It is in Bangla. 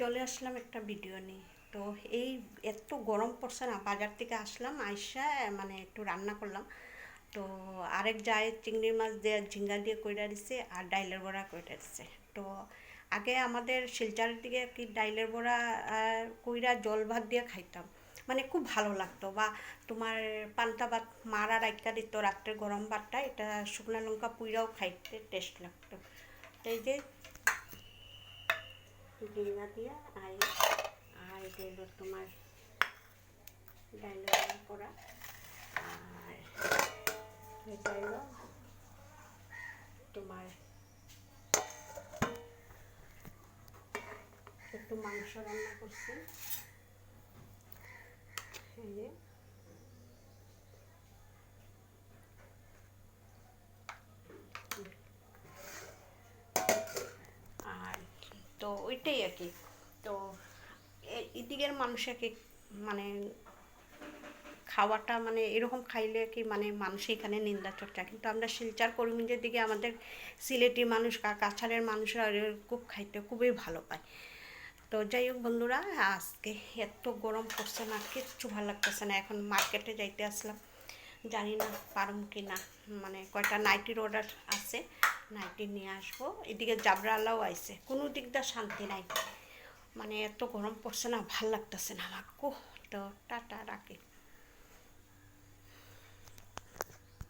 চলে আসলাম একটা ভিডিও নিয়ে। তো এই এত গরম পড়ছে না, বাজার থেকে আসলাম, আইসা মানে একটু রান্না করলাম। তো আরেক যায় চিংড়ি মাছ দিয়ে ঝিঙ্গা দিয়ে কইরা দিছে আর ডাইলের বড়া কইরা দিছে। তো আগে আমাদের শিলচরের দিকে কি ডাইলের বড়া কইরা জল ভাত দিয়ে খাইতাম, মানে খুব ভালো লাগতো। বা তোমার পান্তা ভাত মারা রাইকা দিত রাত্রে, গরম ভাতটা এটা শুকনো লঙ্কা পুইরাও খাইতে টেস্ট লাগতো। তো এই যে ঝিঙ্গা দিয়া আর আর এটা হলো তোমার ডাইলের বড়া করা। আর এটা হলো তোমার একটু মাংস রান্না করছি, এই যে। আর তো ওইটাই আর কি। তো এদিকের মানুষকে মানে খাওয়াটা মানে এরকম খাইলে কি মানে মানুষ এখানে নিন্দা চর্চা, কিন্তু আমরা শিলচর কর্মীদের দিকে আমাদের সিলেটি মানুষ কাছাড়ের মানুষরা খুব খাইতে খুবই ভালো পায়। তো যাই হোক বন্ধুরা, আজকে এত গরম পড়ছে না, কিচ্ছু ভালো লাগতেছে না। এখন মার্কেটে যাইতে আসলাম, জানি না পারুম কি না। মানে কয়টা নাইটির অর্ডার আছে, নাইটি নিয়ে আসবো। এদিকে জাবরালাও আইছে, কোনো দিক দিয়ে শান্তি নাই। মানে এত গরম পড়ছে না, ভাল লাগতেছে না আমার। তো টাটা রাখি।